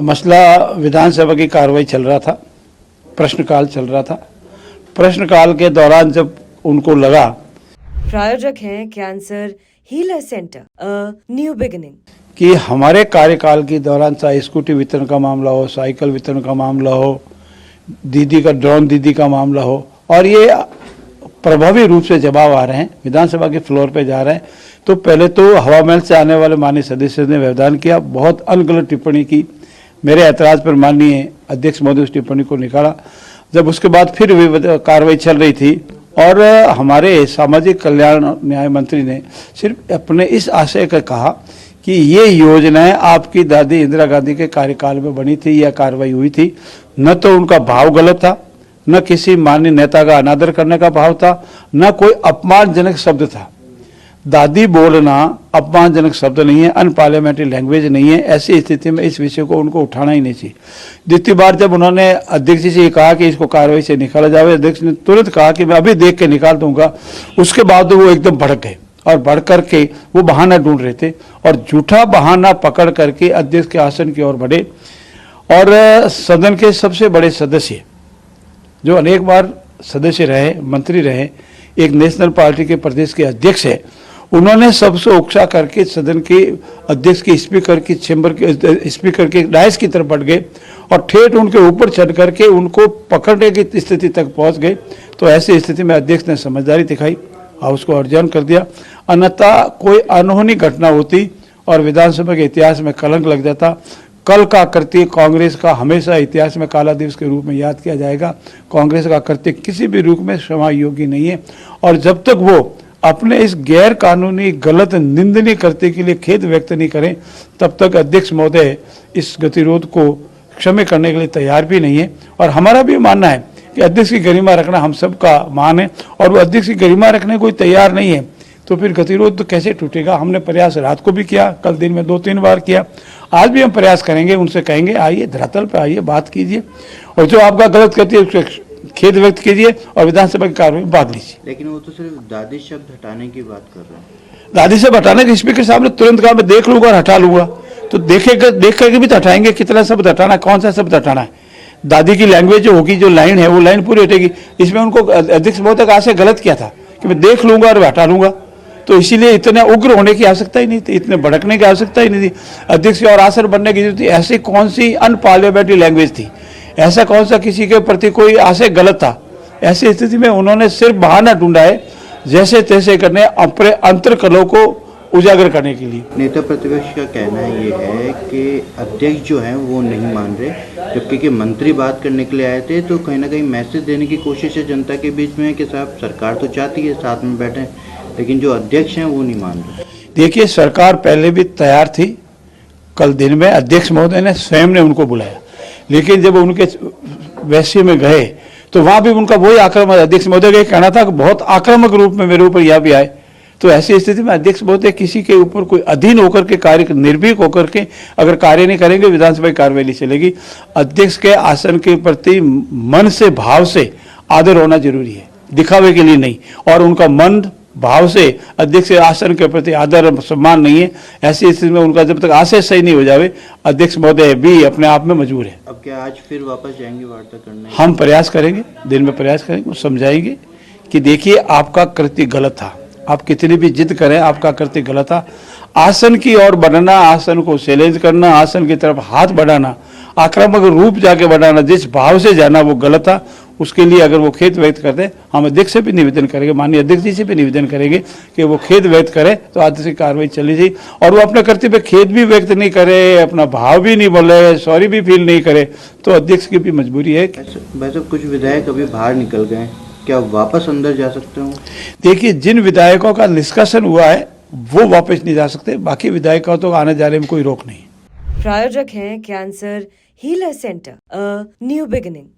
मसला विधानसभा की कार्रवाई चल रहा था, प्रश्नकाल चल रहा था। प्रश्नकाल के दौरान जब उनको लगा, प्रायोजक हैं cancer healer centre new beginning, कि हमारे कार्यकाल के दौरान चाहे स्कूटी वितरण का मामला हो, साइकिल वितरण का मामला हो, दीदी का ड्रोन दीदी का मामला हो, और ये प्रभावी रूप से जवाब आ रहे हैं, विधानसभा के फ्लोर पे जा रहे हैं, तो पहले तो हवा महल से आने वाले माननीय सदस्य ने व्यवधान किया, बहुत अनगलत टिप्पणी की। मेरे ऐतराज पर माननीय अध्यक्ष महोदय उस टिप्पणी को निकाला। जब उसके बाद फिर कार्रवाई चल रही थी और हमारे सामाजिक कल्याण न्याय मंत्री ने सिर्फ अपने इस आशय का कहा कि ये योजनाएं आपकी दादी इंदिरा गांधी के कार्यकाल में बनी थी या कार्रवाई हुई थी। न तो उनका भाव गलत था, न किसी माननीय नेता का अनादर करने का भाव था, न कोई अपमानजनक शब्द था। दादी बोलना अपमानजनक शब्द नहीं है, अनपार्लियामेंट्री लैंग्वेज नहीं है। ऐसी स्थिति में इस विषय को उनको उठाना ही नहीं चाहिए। द्वितीय बार जब उन्होंने अध्यक्ष जी से ये कहा कि इसको कार्रवाई से निकाला जाए, अध्यक्ष ने तुरंत कहा कि मैं अभी देख के निकाल दूंगा। उसके बाद वो एकदम भड़क गए और बढ़ करके वो बहाना ढूंढ रहे थे और झूठा बहाना पकड़ करके अध्यक्ष के आसन की ओर बढ़े। और सदन के सबसे बड़े सदस्य जो अनेक बार सदस्य रहे, मंत्री रहे, एक नेशनल पार्टी के प्रदेश के अध्यक्ष है, उन्होंने सबसे उकसा करके सदन के अध्यक्ष के स्पीकर की चेंबर के स्पीकर के डायस की तरफ बढ़ गए और ठेठ उनके ऊपर चढ़ करके उनको पकड़ने की स्थिति तक पहुंच गए। तो ऐसी स्थिति में अध्यक्ष ने समझदारी दिखाई और उसको अर्जन कर दिया। अन्यथा कोई अनहोनी घटना होती और विधानसभा के इतिहास में कलंक लग जाता। कल का कृत्य कांग्रेस का हमेशा इतिहास में काला दिवस के रूप में याद किया जाएगा। कांग्रेस का कृत्य किसी भी रूप में क्षमा योग्य नहीं है और जब तक वो अपने इस गैर कानूनी गलत निंदनीय कृत्य के लिए खेद व्यक्त नहीं करें, तब तक अध्यक्ष महोदय इस गतिरोध को क्षमा करने के लिए तैयार भी नहीं है। और हमारा भी मानना है कि अध्यक्ष की गरिमा रखना हम सबका मान है और वो अध्यक्ष की गरिमा रखने कोई तैयार नहीं है तो फिर गतिरोध तो कैसे टूटेगा। हमने प्रयास रात को भी किया, कल दिन में 2-3 बार किया, आज भी हम प्रयास करेंगे। उनसे कहेंगे आइए धरातल पर आइए, बात कीजिए और जो आपका गलत करती है उसके खेद व्यक्त कीजिए और विधानसभा की कार्रवाई में भाग लीजिए। लेकिन वो तो सिर्फ दादी शब्द हटाने की बात कर रहे हैं। दादी शब्द हटाने के स्पीकर साहब ने तुरंत कहा मैं देख लूंगा और हटा लूंगा। तो देख करके भी तो हटाएंगे, कितना शब्द हटाना, कौन सा शब्द हटाना है। दादी की लैंग्वेज जो होगी, जो लाइन है वो लाइन पूरी हटेगी। इसमें उनको अध्यक्ष महोदय का आशय गलत किया था कि मैं देख लूंगा और हटा लूंगा, तो इसीलिए इतने उग्र होने की आवश्यकता ही नहीं थी, इतने भड़कने की आवश्यकता ही नहीं थी। अध्यक्ष और आसन बनने की जरूरत थी। ऐसी कौन सी अनपार्लियामेंट्री लैंग्वेज थी, ऐसा कौन सा किसी के प्रति कोई आशय गलत था। ऐसी स्थिति में उन्होंने सिर्फ बहाना ढूंढा है जैसे तैसे करने अपने अंतर कलों को उजागर करने के लिए। नेता प्रतिपक्ष का कहना ये है कि अध्यक्ष जो है वो नहीं मान रहे, जबकि कि मंत्री बात करने के लिए आए थे तो कहीं ना कहीं मैसेज देने की कोशिश है जनता के बीच में कि साहब सरकार तो चाहती है साथ में बैठे, लेकिन जो अध्यक्ष हैं वो नहीं मान रहे। देखिए सरकार पहले भी तैयार थी। कल दिन में अध्यक्ष महोदय ने स्वयं ने उनको बुलाया, लेकिन जब उनके वैसे में गए तो वहां भी उनका वही आक्रामक, अध्यक्ष महोदय का कहना था कि बहुत आक्रामक रूप में मेरे ऊपर यहाँ भी आए। तो ऐसी स्थिति में अध्यक्ष महोदय किसी के ऊपर कोई अधीन होकर के कार्य, निर्भीक होकर के अगर कार्य नहीं करेंगे, विधानसभा की कार्रवाई नहीं चलेगी। अध्यक्ष के आसन के प्रति मन से भाव से आदर होना जरूरी है, दिखावे के लिए नहीं। और उनका मन भाव से अध्यक्ष आसन के प्रति आदर और सम्मान नहीं है। ऐसी स्थिति में उनका जब तक आशय सही नहीं हो जावे, अध्यक्ष महोदय भी अपने आप में मजबूर है। अब क्या आज फिर वापस जाएंगे वार्ता करने? हम प्रयास करेंगे, दिन में प्रयास करेंगे, समझाएंगे कि देखिए आपका कृत्य गलत था, आप कितनी भी जिद करें आपका कृत्य गलत था। आसन की ओर बढ़ना, आसन को चैलेंज करना, आसन की तरफ हाथ बढ़ाना, आक्रामक रूप जाके बढ़ाना, जिस भाव से जाना वो गलत था। उसके लिए अगर वो खेद व्यक्त करते, हम अध्यक्ष से भी निवेदन करेंगे, माननीय अध्यक्ष जी से भी निवेदन करेंगे कि वो खेद व्यक्त करे तो आज से कार्रवाई चली जाए। और वो अपने कर्तव्य पे खेद भी व्यक्त नहीं करे, अपना भाव भी नहीं बोले, सॉरी भी फील नहीं करे, तो अध्यक्ष की भी मजबूरी है। वैसे कुछ विधायक अभी बाहर निकल गए, क्या वापस अंदर जा सकते हो? देखिए जिन विधायकों का निष्कासन हुआ है वो वापस नहीं जा सकते, बाकी विधायकों तो आने जाने में कोई रोक नहीं। प्रायोजक हैं cancer healer centre new beginning.